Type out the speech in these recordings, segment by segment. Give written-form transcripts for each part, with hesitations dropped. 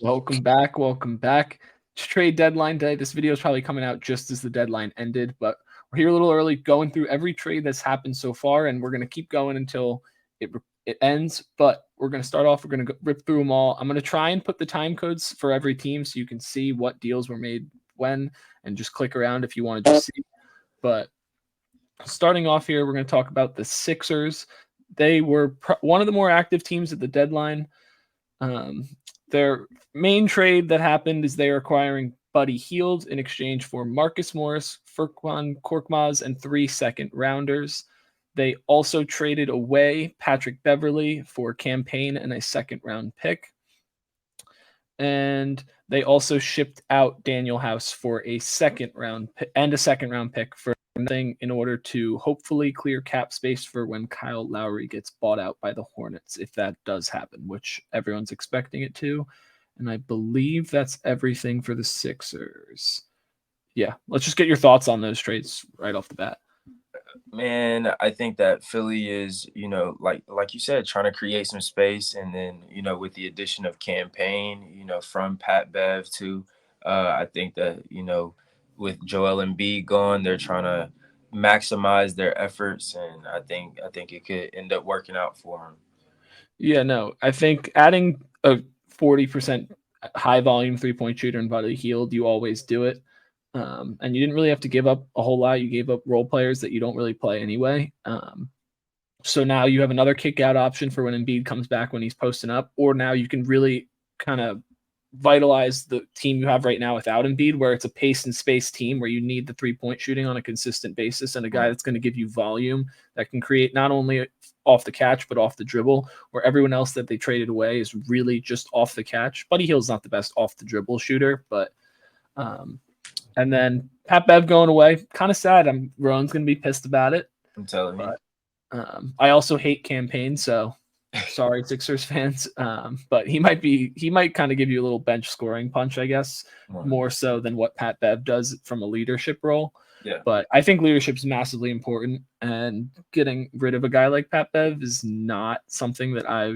Welcome back. Welcome back. It's trade deadline day. This video is probably coming out just as the deadline ended, but we're here a little early going through every trade that's happened so far, and we're going to keep going until it ends. But we're going to start off. We're going to rip through them all. I'm going to try and put the time codes for every team so you can see what deals were made when, and just click around if you want to just see. But starting off here, we're going to talk about the Sixers. They were one of the more active teams at the deadline. Their main trade that happened is they are acquiring Buddy Hield in exchange for Marcus Morris, Furkan Korkmaz, and 3 second-rounders. They also traded away Patrick Beverley for Campaign and a 2nd-round pick. And they also shipped out Daniel House for a 2nd-round and a 2nd-round pick for nothing in order to hopefully clear cap space for when Kyle Lowry gets bought out by the Hornets, if that does happen, which everyone's expecting it to. And I believe that's everything for the Sixers. Yeah, let's just get your thoughts on those trades right off the bat. Man, I think that Philly is, like you said, trying to create some space. And then, with the addition of Campaign, from Pat Bev too, I think that, with Joel Embiid gone, they're trying to maximize their efforts. And I think it could end up working out for them. Yeah, no, I think adding a 40% high volume 3-point shooter and Buddy Hield, you always do it. And you didn't really have to give up a whole lot. You gave up role players that you don't really play anyway. So now you have another kick out option for when Embiid comes back when he's posting up, or now you can really kind of vitalize the team you have right now without Embiid, where it's a pace and space team where you need the 3-point shooting on a consistent basis and a guy that's going to give you volume that can create not only off the catch but off the dribble, where everyone else that they traded away is really just off the catch. Buddy Hield's not the best off the dribble shooter, but and then Pat Bev going away, kind of sad. Rowan's going to be pissed about it. I'm telling you. I also hate Campaign, so sorry, Sixers fans. But he might kind of give you a little bench scoring punch, I guess, more so than what Pat Bev does from a leadership role. Yeah. But I think leadership is massively important, and getting rid of a guy like Pat Bev is not something that I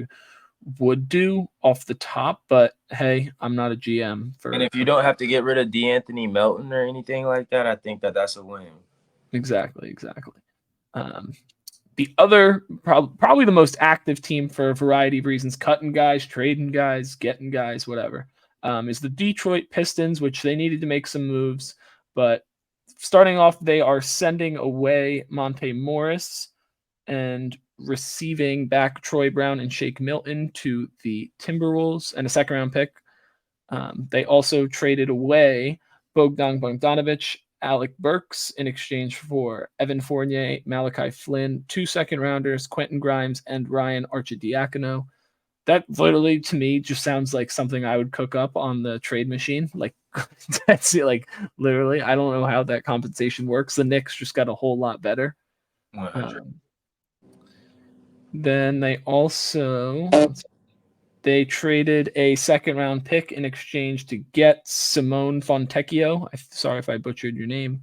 would do off the top, but hey, I'm not a GM and if you don't have to get rid of DeAnthony Melton or anything like that, I think that's a win. Exactly. The other probably the most active team for a variety of reasons, cutting guys, trading guys, getting guys, whatever, is the Detroit Pistons, which they needed to make some moves. But starting off, they are sending away Monte Morris and receiving back Troy Brown and Shake Milton to the Timberwolves and a 2nd-round pick. They also traded away Bogdan Bogdanovic, Alec Burks in exchange for Evan Fournier, Malachi Flynn, 2 2nd-rounders, Quentin Grimes, and Ryan Arcidiacono. That literally, to me, just sounds like something I would cook up on the trade machine. Like, that's it. Like, literally, I don't know how that compensation works. The Knicks just got a whole lot better. Then they also they traded a 2nd-round pick in exchange to get Simone Fontecchio. Sorry if I butchered your name.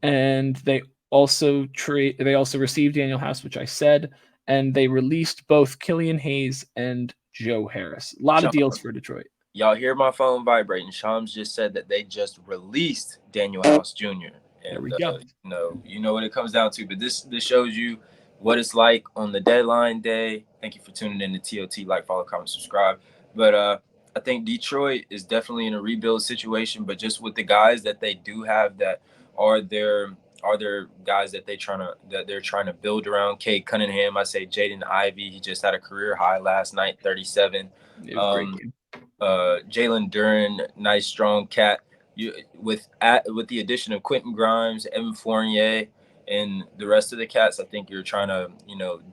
And they also received Daniel House, which I said, and they released both Killian Hayes and Joe Harris. A lot of deals for Detroit. Y'all hear my phone vibrating. Shams just said that they just released Daniel House Jr. And, there we go. You know what it comes down to, but this shows you what it's like on the deadline day. Thank you for tuning in to TOT. Like, follow, comment, subscribe. But I think Detroit is definitely in a rebuild situation, but just with the guys that they do have that are their guys that they're trying to build around. Cade Cunningham, I say Jaden Ivey. He just had a career high last night, 37. It was a great game. Jalen Duren, nice strong cat. With the addition of Quentin Grimes, Evan Fournier, and the rest of the cats, I think you're trying to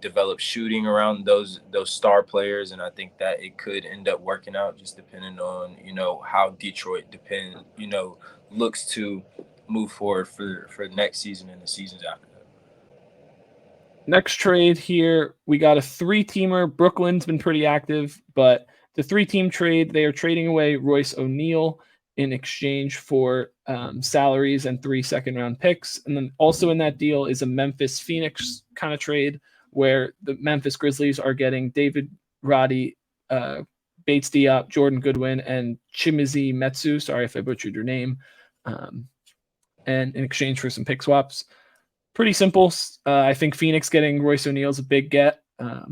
develop shooting around those star players, and I think that it could end up working out, just depending on how Detroit looks to move forward for next season and the seasons after that. Next trade here, we got a 3-teamer. Brooklyn's been pretty active, but the 3-team trade, they are trading away Royce O'Neal in exchange for salaries and 3 2nd-round picks. And then also in that deal is a Memphis-Phoenix kind of trade where the Memphis Grizzlies are getting David Roddy, Bates Diop, Jordan Goodwin, and Chimizi Metsu. Sorry if I butchered your name. And in exchange for some pick swaps. Pretty simple. I think Phoenix getting Royce O'Neal is a big get.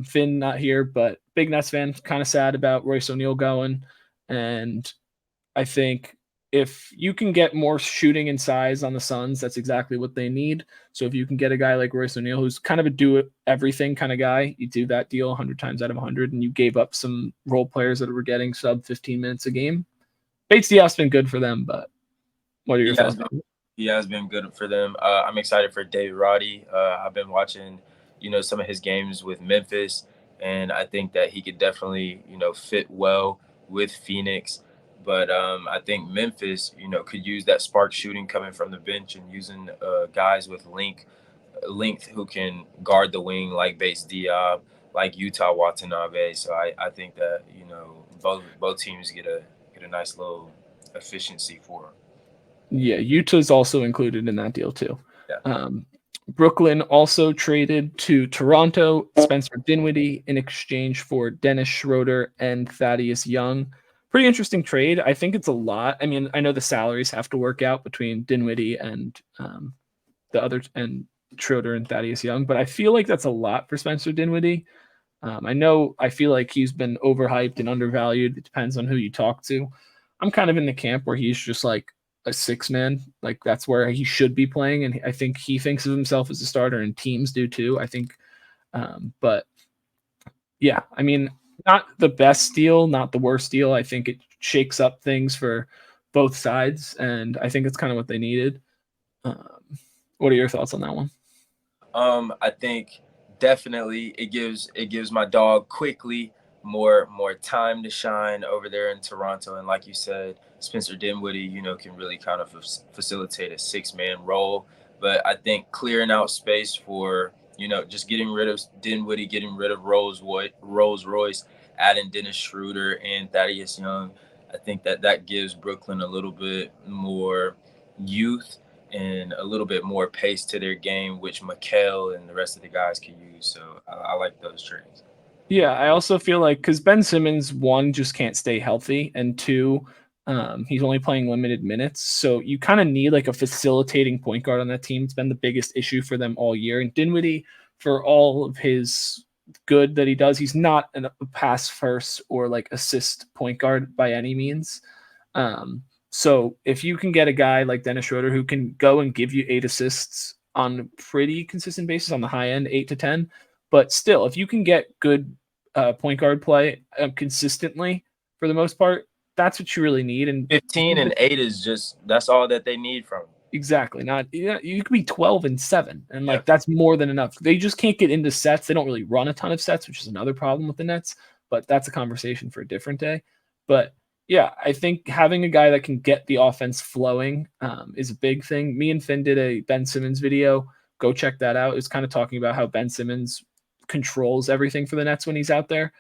Finn not here, but big Nets fan, kind of sad about Royce O'Neal going. And I think if you can get more shooting and size on the Suns, that's exactly what they need. So if you can get a guy like Royce O'Neal, who's kind of a do-everything kind of guy, you do that deal 100 times out of 100, and you gave up some role players that were getting sub 15 minutes a game. Bates Diop's been good for them, but what are your thoughts? He has been good for them. I'm excited for David Roddy. I've been watching, some of his games with Memphis, and I think that he could definitely, fit well with Phoenix. But I think Memphis, could use that spark shooting coming from the bench and using guys with length who can guard the wing like Bates Diop, like Utah Watanabe. So I think that both teams get a nice little efficiency for them. Yeah, Utah's also included in that deal too. Yeah. Brooklyn also traded to Toronto Spencer Dinwiddie in exchange for Dennis Schroeder and Thaddeus Young. Pretty interesting trade. I think it's a lot. I mean, I know the salaries have to work out between Dinwiddie and the other and Schroeder and Thaddeus Young, but I feel like that's a lot for Spencer Dinwiddie. I feel like he's been overhyped and undervalued. It depends on who you talk to. I'm kind of in the camp where he's just like a six man. Like that's where he should be playing. And I think he thinks of himself as a starter and teams do too, I think. But yeah, I mean, not the best deal, not the worst deal. I think it shakes up things for both sides. And I think it's kind of what they needed. What are your thoughts on that one? I think definitely it gives my dog quickly more time to shine over there in Toronto. And like you said, Spencer Dinwiddie, can really kind of facilitate a 6-man role. But I think clearing out space for, just getting rid of Dinwiddie, getting rid of Rolls Royce, adding Dennis Schroeder and Thaddeus Young, I think that gives Brooklyn a little bit more youth and a little bit more pace to their game, which Mikal and the rest of the guys can use. So I like those trades. Yeah, I also feel like because Ben Simmons, one, just can't stay healthy, and two, he's only playing limited minutes. So you kind of need like a facilitating point guard on that team. It's been the biggest issue for them all year. And Dinwiddie, for all of his good that he does, he's not a pass first or like assist point guard by any means. So if you can get a guy like Dennis Schroeder who can go and give you 8 assists on a pretty consistent basis on the high end, 8 to 10, but still, if you can get good point guard play consistently for the most part, that's what you really need. And 15 and 8 that's all that they need from him. Exactly. You could be 12 and 7, and like that's more than enough. They just can't get into sets. They don't really run a ton of sets, which is another problem with the Nets. But that's a conversation for a different day. But yeah, I think having a guy that can get the offense flowing is a big thing. Me and Finn did a Ben Simmons video. Go check that out. It's kind of talking about how Ben Simmons controls everything for the Nets when he's out there.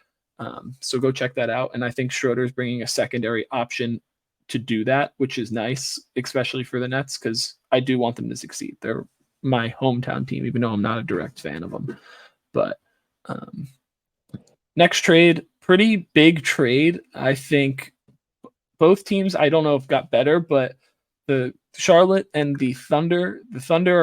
So go check that out. And I think Schroeder's bringing a secondary option to do that, which is nice, especially for the Nets, because I do want them to succeed. They're my hometown team, even though I'm not a direct fan of them. But next trade, pretty big trade. I think both teams, I don't know if got better, but the Charlotte and the Thunder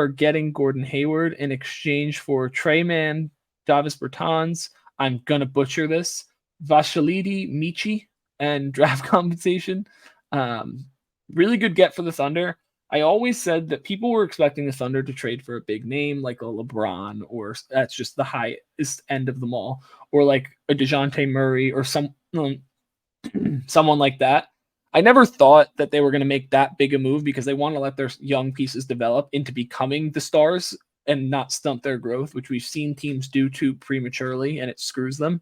are getting Gordon Hayward in exchange for Treyman, Davis Bertans, I'm going to butcher this, Vashalidi Michi, and draft compensation. Really good get for the Thunder. I always said that people were expecting the Thunder to trade for a big name like a LeBron, or that's just the highest end of them all, or like a Dejounte Murray or someone like that. I never thought that they were going to make that big a move because they want to let their young pieces develop into becoming the stars and not stunt their growth, which we've seen teams do too prematurely, and it screws them.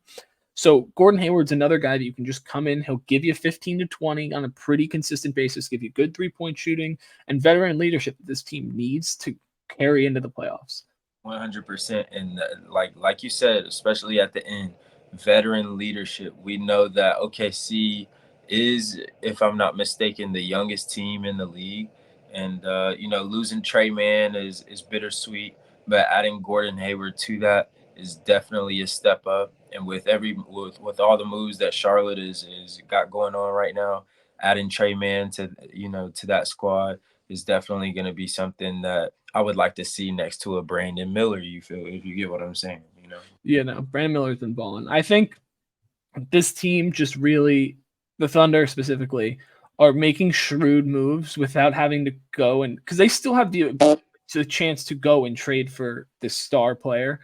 So Gordon Hayward's another guy that you can just come in. He'll give you 15 to 20 on a pretty consistent basis, give you good three-point shooting and veteran leadership that this team needs to carry into the playoffs. 100%. And like you said, especially at the end, veteran leadership. We know that OKC is, if I'm not mistaken, the youngest team in the league. And, losing Treyman is bittersweet, but adding Gordon Hayward to that is definitely a step up. And with all the moves that Charlotte is got going on right now, adding Trey Mann to to that squad is definitely going to be something that I would like to see next to a Brandon Miller. You feel, if you get what I'm saying, Yeah, no, Brandon Miller's been balling. I think this team just really, the Thunder specifically, are making shrewd moves without having to go and, because they still have the chance to go and trade for this star player,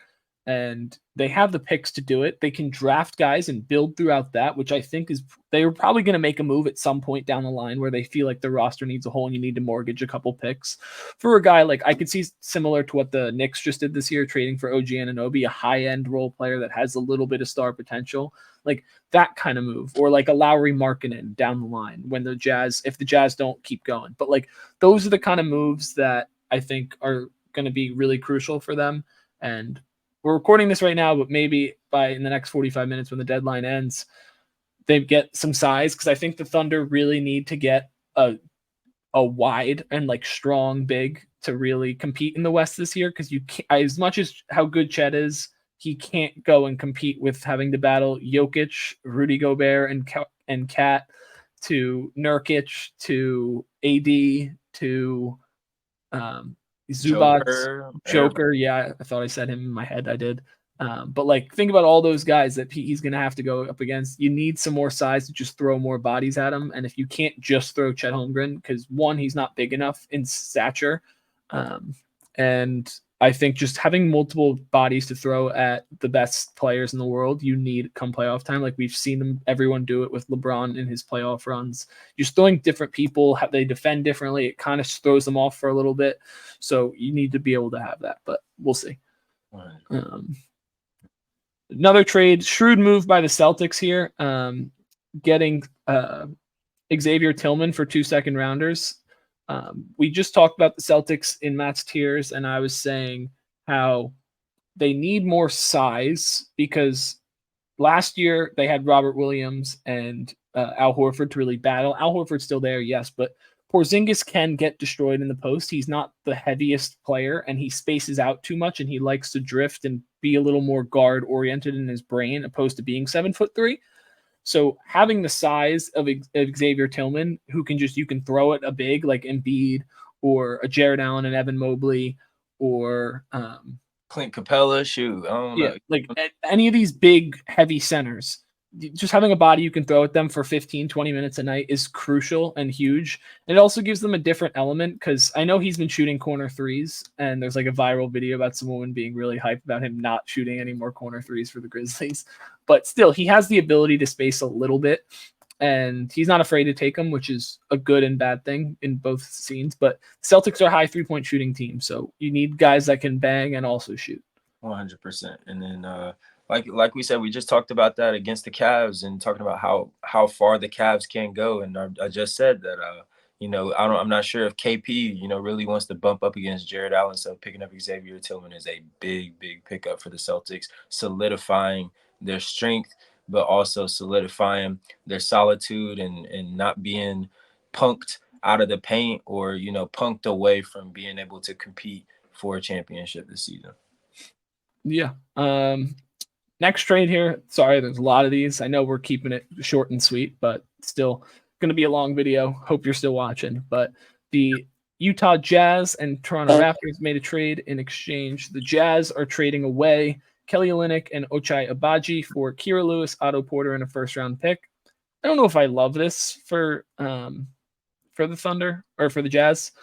and they have the picks to do it. They can draft guys and build throughout that, which I think is, they were probably going to make a move at some point down the line where they feel like the roster needs a hole and you need to mortgage a couple picks for a guy like, I could see similar to what the Knicks just did this year, trading for OG Anunoby, a high-end role player that has a little bit of star potential, like that kind of move, or like a Lowry Markkanen down the line when the Jazz, if the Jazz don't keep going. But like those are the kind of moves that I think are going to be really crucial for them. And we're recording this right now, but maybe by in the next 45 minutes when the deadline ends, they get some size, because I think the Thunder really need to get a wide and like strong big to really compete in the West this year. Because you can't, as much as how good Chet is, he can't go and compete with having to battle Jokic, Rudy Gobert, and Kat, to Nurkic, to AD, to Zubac, Joker. Yeah, I thought I said him in my head. I did. But like, think about all those guys that he's going to have to go up against. You need some more size to just throw more bodies at him. And if you can't just throw Chet Holmgren, because one, he's not big enough in stature. And I think just having multiple bodies to throw at the best players in the world, you need come playoff time. Like we've seen everyone do it with LeBron in his playoff runs. Just throwing different people, how they defend differently, it kind of throws them off for a little bit. So you need to be able to have that, but we'll see. Another trade, shrewd move by the Celtics here, getting Xavier Tillman for 2 second-rounders. We just talked about the Celtics in Matt's tiers, and I was saying how they need more size, because last year they had Robert Williams and Al Horford to really battle. Al Horford's still there, yes, but Porzingis can get destroyed in the post. He's not the heaviest player, and he spaces out too much, and he likes to drift and be a little more guard-oriented in his brain, opposed to being 7'3". So having the size of Xavier Tillman, who can just, you can throw it a big like Embiid or a Jared Allen and Evan Mobley, or Clint Capella, shoot, I don't know. Like any of these big heavy centers, just having a body you can throw at them for 15, 20 minutes a night is crucial and huge. And it also gives them a different element, because I know he's been shooting corner threes, and there's like a viral video about some woman being really hyped about him not shooting any more corner threes for the Grizzlies. But still, he has the ability to space a little bit, and he's not afraid to take them, which is a good and bad thing in both scenes. But Celtics are a high three-point shooting team, so you need guys that can bang and also shoot. 100%. And then like we said, we just talked about that against the Cavs and talking about how far the Cavs can go. And I just said that I'm not sure if KP really wants to bump up against Jared Allen. So picking up Xavier Tillman is a big pickup for the Celtics, solidifying their strength, but also solidifying their solitude and not being punked out of the paint, or punked away from being able to compete for a championship this season. Yeah. Next trade here. Sorry, there's a lot of these. I know we're keeping it short and sweet, but still going to be a long video. Hope you're still watching. But the Utah Jazz and Toronto Raptors made a trade in exchange. The Jazz are trading away Kelly Olynyk and Ochai Agbaji for Kira Lewis, Otto Porter, and a first-round pick. I don't know if I love this for the Thunder or for the Jazz.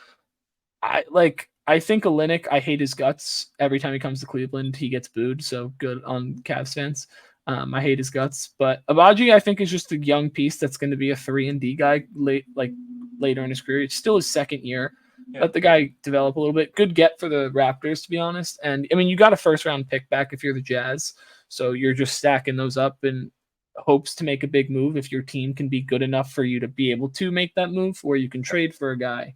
I think Olynyk, I hate his guts. Every time he comes to Cleveland, he gets booed. So good on Cavs fans. I hate his guts. But Agbaji, I think, is just a young piece that's going to be a 3-and-D guy later in his career. It's still his second year. Yeah. Let the guy develop a little bit. Good get for the Raptors, to be honest. And, I mean, you got a first-round pick back if you're the Jazz. So you're just stacking those up in hopes to make a big move if your team can be good enough for you to be able to make that move, where you can trade for a guy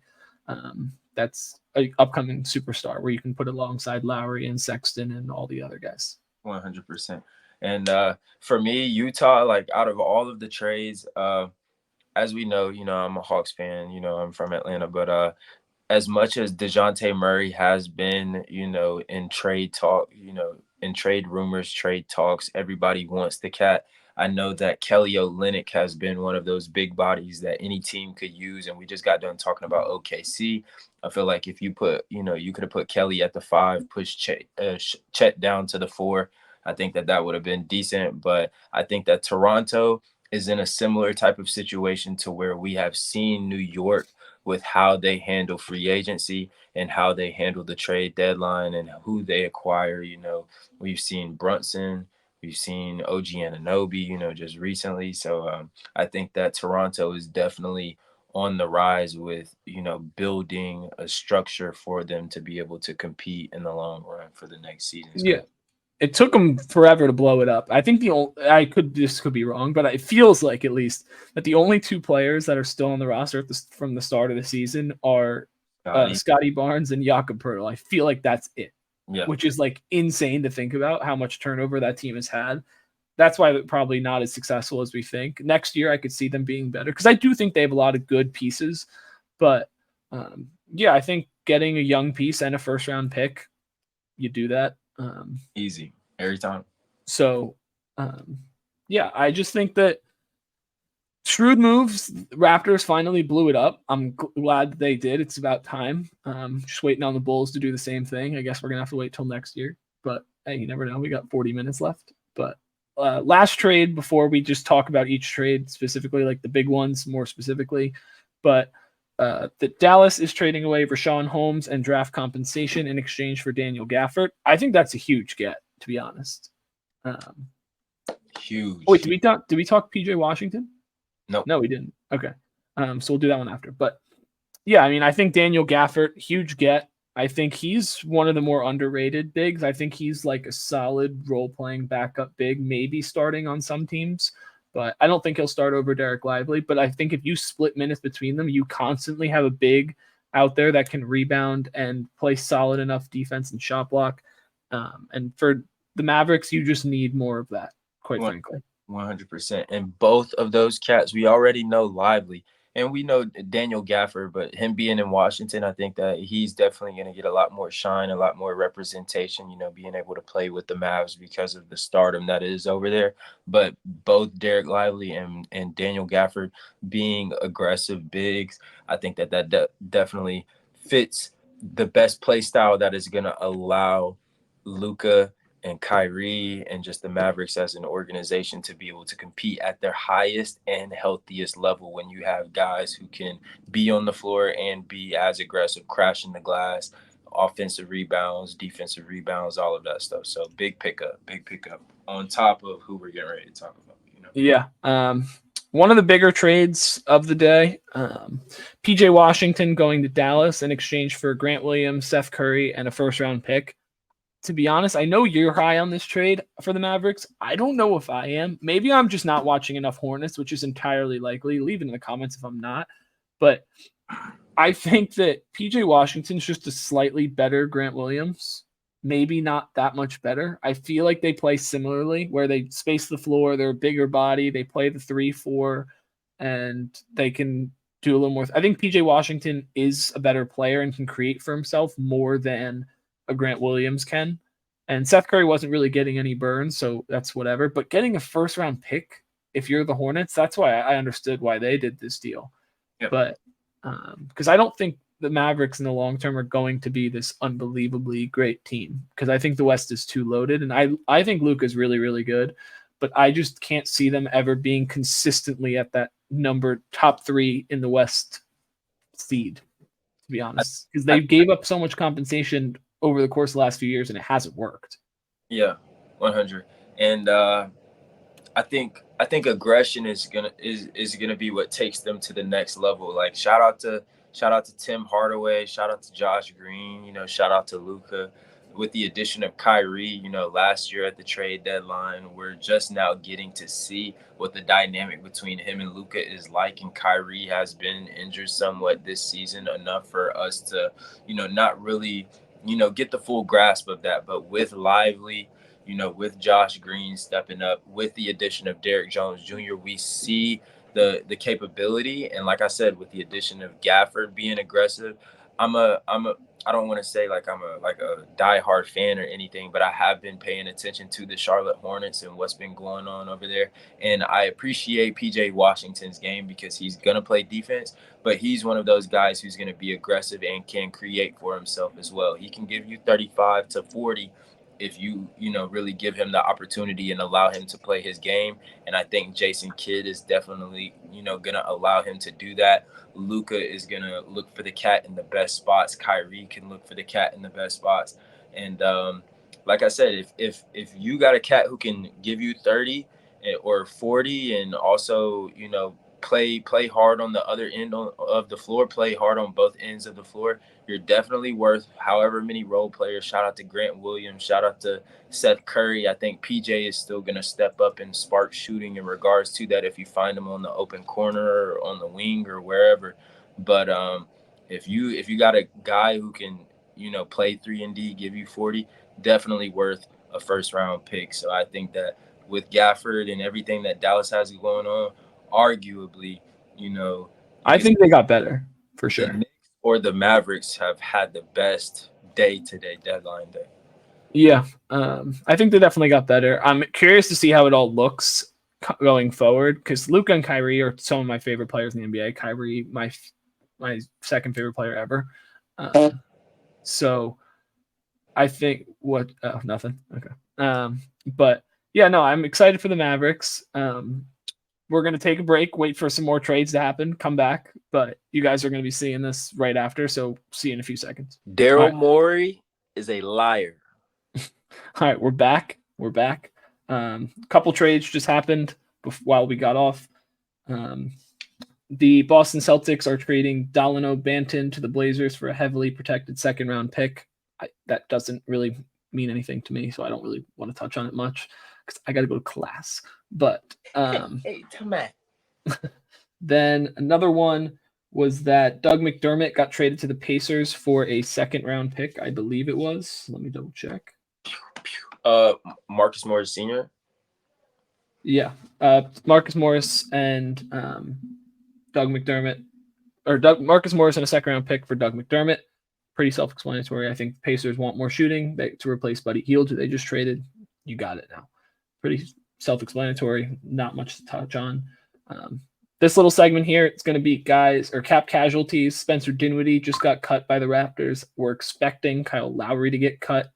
that's an upcoming superstar, where you can put alongside Lowry and Sexton and all the other guys. 100%. And for me, Utah, like out of all of the trades, as we know, I'm a Hawks fan, I'm from Atlanta, but as much as Dejounte Murray has been, in trade talk, in trade rumors, trade talks, everybody wants the cat. I know that Kelly Olynyk has been one of those big bodies that any team could use, and we just got done talking about OKC. I feel like if you put, you could have put Kelly at the 5, push Chet down to the 4. I think that would have been decent, but I think that Toronto is in a similar type of situation to where we have seen New York with how they handle free agency and how they handle the trade deadline and who they acquire. We've seen Brunson, we've seen OG Anunoby, just recently. So I think that Toronto is definitely on the rise with, building a structure for them to be able to compete in the long run for the next seasons. Yeah. It took them forever to blow it up. I think this could be wrong, but it feels like at least that the only 2 players that are still on the roster from the start of the season are Scotty Barnes and Jakob Poeltl. I feel like that's it, which is like insane to think about how much turnover that team has had. That's why they're probably not as successful as we think. Next year, I could see them being better because I do think they have a lot of good pieces. But I think getting a young piece and a first-round pick, you do that. Easy every time. So, I just think that shrewd moves. Raptors finally blew it up. I'm glad they did. It's about time. Just waiting on the Bulls to do the same thing. I guess we're gonna have to wait till next year. But hey, you never know. We got 40 minutes left. But last trade before we just talk about each trade specifically, like the big ones more specifically. But that Dallas is trading away Rashawn Holmes and draft compensation in exchange for Daniel Gafford. I think that's a huge get, to be honest. Huge. Wait, did we talk PJ Washington? No, we didn't. Okay. So we'll do that one after. But yeah, I mean, I think Daniel Gafford, huge get. I think he's one of the more underrated bigs. I think he's like a solid role-playing backup big, maybe starting on some teams. But I don't think he'll start over Derek Lively. But I think if you split minutes between them, you constantly have a big out there that can rebound and play solid enough defense and shot block. And for the Mavericks, you just need more of that, quite frankly. 100%. And both of those cats, we already know Lively. And we know Daniel Gafford, but him being in Washington, I think that he's definitely going to get a lot more shine, a lot more representation, being able to play with the Mavs because of the stardom that is over there. But both Derek Lively and Daniel Gafford being aggressive bigs, I think that definitely fits the best play style that is going to allow Luka and Kyrie and just the Mavericks as an organization to be able to compete at their highest and healthiest level when you have guys who can be on the floor and be as aggressive, crashing the glass, offensive rebounds, defensive rebounds, all of that stuff. So big pickup on top of who we're getting ready to talk about. Yeah. One of the bigger trades of the day, PJ Washington going to Dallas in exchange for Grant Williams, Seth Curry, and a first-round pick. To be honest, I know you're high on this trade for the Mavericks. I don't know if I am. Maybe I'm just not watching enough Hornets, which is entirely likely. Leave it in the comments if I'm not. But I think that PJ Washington's just a slightly better Grant Williams. Maybe not that much better. I feel like they play similarly, where they space the floor. They're a bigger body. They play the 3-4, and they can do a little more. I think PJ Washington is a better player and can create for himself more than a Grant Williams can. And Seth Curry wasn't really getting any burns, so that's whatever. But getting a first-round pick, if you're the Hornets, that's why I understood why they did this deal. Yep. But because I don't think the Mavericks in the long term are going to be this unbelievably great team, because I think the West is too loaded. And I think Luka is really, really good, but I just can't see them ever being consistently at that top 3 in the West seed, to be honest, because they gave up so much compensation over the course of the last few years, and it hasn't worked. Yeah, 100. And I think aggression is gonna be what takes them to the next level. Like shout out to Tim Hardaway, shout out to Josh Green, shout out to Luka. With the addition of Kyrie, last year at the trade deadline, we're just now getting to see what the dynamic between him and Luka is like. And Kyrie has been injured somewhat this season, enough for us to, not really, get the full grasp of that. But with Lively, with Josh Green stepping up, with the addition of Derrick Jones Jr., we see the capability. And like I said, with the addition of Gafford being aggressive, I don't want to say like I'm a diehard fan or anything, but I have been paying attention to the Charlotte Hornets and what's been going on over there. And I appreciate PJ Washington's game because he's gonna play defense, but he's one of those guys who's gonna be aggressive and can create for himself as well. He can give you 35 to 40 if you know really give him the opportunity and allow him to play his game. And I think Jason Kidd is definitely gonna allow him to do that. Luka is gonna look for the cat in the best spots. Kyrie can look for the cat in the best spots. And like I said, if you got a cat who can give you 30 or 40, and also play hard on the other end of the floor, play hard on both ends of the floor, you're definitely worth however many role players. Shout out to Grant Williams. Shout out to Seth Curry. I think PJ is still going to step up and spark shooting in regards to that if you find him on the open corner or on the wing or wherever. But if you got a guy who can play 3 and D, give you 40, definitely worth a first round pick. So I think that with Gafford and everything that Dallas has going on, arguably, I think they got better for the sure. Knicks or the Mavericks have had the best day-to-day deadline day. Yeah, I think they definitely got better. I'm curious to see how it all looks going forward because Luka and Kyrie are some of my favorite players in the NBA. Kyrie, my second favorite player ever. So I think nothing. Okay. But yeah, no, I'm excited for the Mavericks. We're going to take a break, wait for some more trades to happen, come back. But you guys are going to be seeing this right after, so see you in a few seconds. Daryl Morey is a liar. All right, we're back. We're back. A couple trades just happened while we got off. The Boston Celtics are trading Dalino Banton to the Blazers for a heavily protected second-round pick. That doesn't really mean anything to me, so I don't really want to touch on it much because I got to go to class. But hey, Tomat. Then another one was that Doug McDermott got traded to the Pacers for a second-round pick, I believe it was. Let me double check. Marcus Morris Sr. Yeah, Marcus Morris and Doug McDermott, or Marcus Morris and a second-round pick for Doug McDermott. Pretty self-explanatory. I think the Pacers want more shooting to replace Buddy Hield, who they just traded. You got it now. Pretty self-explanatory. Not much to touch on. This little segment here, it's going to be guys or cap casualties. Spencer Dinwiddie just got cut by the Raptors. We're expecting Kyle Lowry to get cut.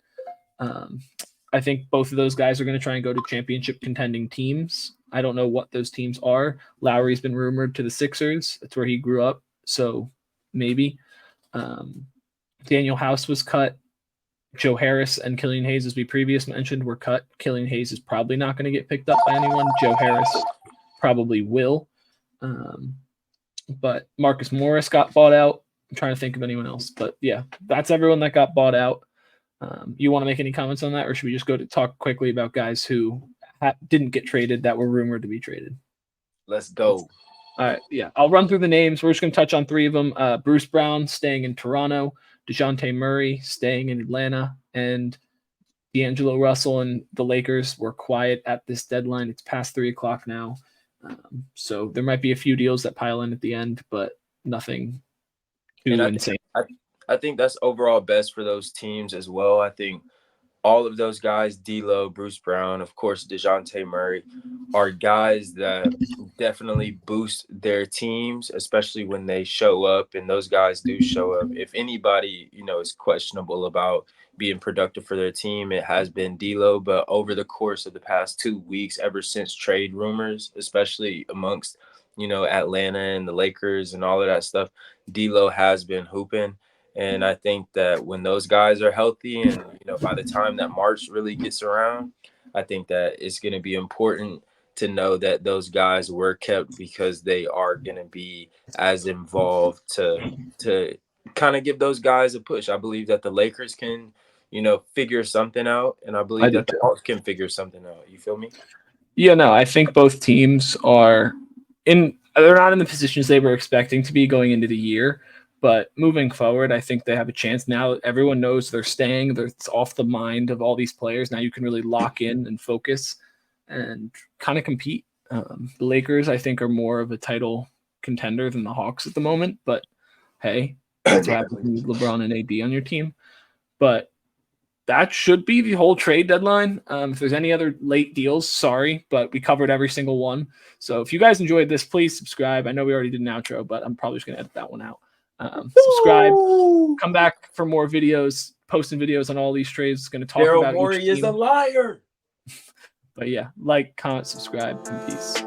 I think both of those guys are going to try and go to championship contending teams. I don't know what those teams are. Lowry's been rumored to the Sixers. That's where he grew up. So maybe. Daniel House was cut. Joe Harris and Killian Hayes, as we previously mentioned, were cut. Killian Hayes is probably not going to get picked up by anyone. Joe Harris probably will. But Marcus Morris got bought out. I'm trying to think of anyone else. But yeah, that's everyone that got bought out. You want to make any comments on that, or should we just go to talk quickly about guys who didn't get traded that were rumored to be traded? Let's go. All right, yeah. I'll run through the names. We're just going to touch on three of them. Bruce Brown staying in Toronto, Dejounte Murray staying in Atlanta, and D'Angelo Russell and the Lakers were quiet at this deadline. It's past 3 o'clock now. So there might be a few deals that pile in at the end, but nothing too insane. I think that's overall best for those teams as well. I think all of those guys, D'Lo, Bruce Brown, of course, Dejounte Murray, are guys that definitely boost their teams, especially when they show up. And those guys do show up. If anybody, is questionable about being productive for their team, it has been D'Lo. But over the course of the past 2 weeks, ever since trade rumors, especially amongst, Atlanta and the Lakers and all of that stuff, D'Lo has been hooping. And I think that when those guys are healthy and, by the time that March really gets around, I think that it's going to be important to know that those guys were kept because they are going to be as involved to kind of give those guys a push. I believe that the Lakers can, figure something out. And I believe that the Hawks can figure something out. You feel me? Yeah, no, I think both teams they're not in the positions they were expecting to be going into the year. But moving forward, I think they have a chance. Now everyone knows they're staying. It's off the mind of all these players. Now you can really lock in and focus and kind of compete. The Lakers, I think, are more of a title contender than the Hawks at the moment. But, hey, That's what happens when you have LeBron and AD on your team. But that should be the whole trade deadline. If there's any other late deals, sorry, but we covered every single one. So if you guys enjoyed this, please subscribe. I know we already did an outro, but I'm probably just going to edit that one out. Subscribe. Come back for more videos, posting videos on all these trades. Going to talk about each team. Is a liar. But yeah, like, comment, subscribe, and peace.